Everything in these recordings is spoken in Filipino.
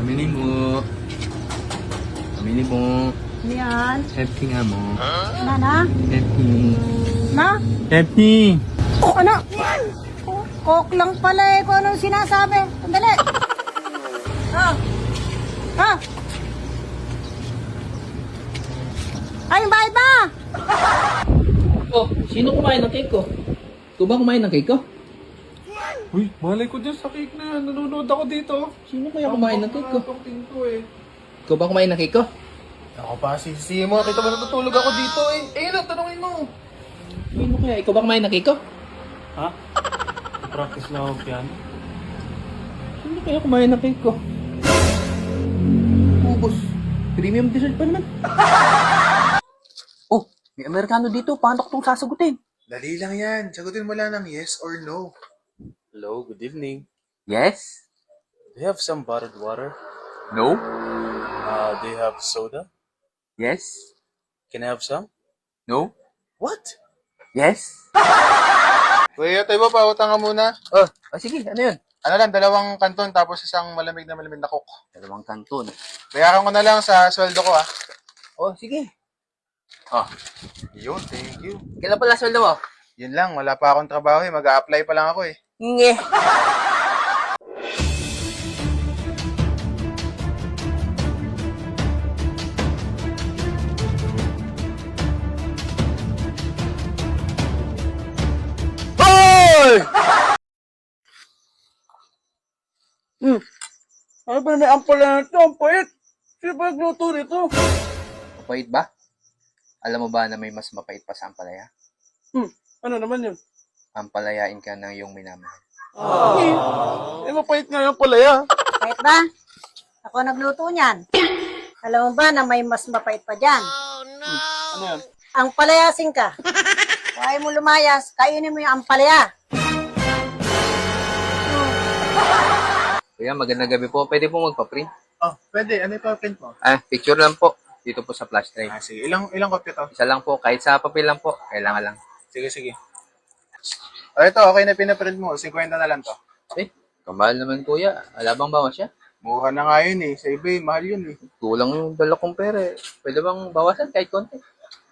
Pamili mo. Pamili mo. Ano yan? Happy nga mo. Na? Happy. Na? Happy. Oh, ano? Coke lang pala eh kung anong sinasabi. Sandali. Ah. Ay, yung bayad na! Oh, sino kumain ng cake ko? Ikaw ba kumain ng cake ko? Uy, malay ko dyan sa cake na yan. Nanonood ako dito. Sino kaya kumain ng cake ko? Ang tinto eh. Ikaw ba kumain ng cake ko? Ako pa, sisi mo. Kita mo natutulog ako dito eh. Eh, lang, tanongin mo. Sino kaya? Ikaw ba kumain ng cake ko? Ha? Practice na ako yan. Sino kaya kumain ng cake ko? Ubus. Premium dessert pa naman. Oh, may Amerikano dito. Paano ko itong sasagutin? Dali lang yan. Sagutin mo lang ng yes or no. Hello, good evening. Yes? Do you have some bottled water? No? Do you have soda? Yes? Can I have some? No? What? Yes? Kuya, tayo ba? Pautang ka muna. Oh, sige. Ano yun? Ano lang, 2 kanton tapos isang malamig na coke. 2 kanton. Bayaran ko na lang sa sweldo ko, Oh, sige. Oh, Yun, thank you. kailan pala sweldo mo? Yun lang, wala pa akong trabaho eh. Mag-a-apply pa lang ako eh. Nge. Hoy! Ano ba may ampal na ito? Ang pait! Sino ba nagluto nito? Mapait ba? Alam mo ba na may mas mapait pa sa ampalaya? Ano naman yun? Ampalayain ka ng iyong minamahal. Eh, mapait nga yung palaya. Pait ba? Ako nagluto niyan. Alam mo ba na may mas mapait pa dyan? Ano yan? Ang palayasin ka. Kung ayaw mo lumayas, kainin mo yung ampalaya. Kuya, magandang gabi po. Pwede po magpa-print? Oh, pwede. Ano yung print mo? Picture lang po. Dito po sa flash drive. Sige. Ilang kopya to? Isa lang po. Kahit sa papel lang po. Kailangan lang. Sige. O, ito, okay na pinaprint mo. 50 na lang to. Kamahal naman kuya. Alabang bawas siya. Mura na nga yun eh. Sa iba eh, mahal yun eh. Kulang yung dala kong pera eh. Pwede bang bawasan kahit konti?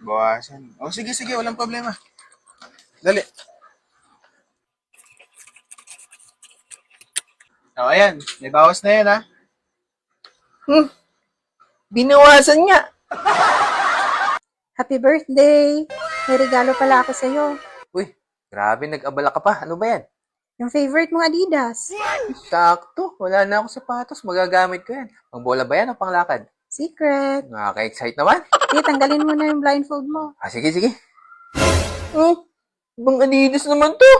Bawasan. O, sige, walang problema. Dali. O, ayan. May bawas na yan, ha? Binawasan niya. Happy birthday! May regalo pala ako sa'yo. Uy, grabe nag-abala ka pa. Ano ba yan? Yung favorite mong Adidas. Sakto. Wala na ako sapatos. Magagamit ko yan. Pang bola ba yan o pang lakad? Secret. Nakaka-excite naman. Sige, tanggalin mo na yung blindfold mo. Sige. Oh, ibang Adidas naman to.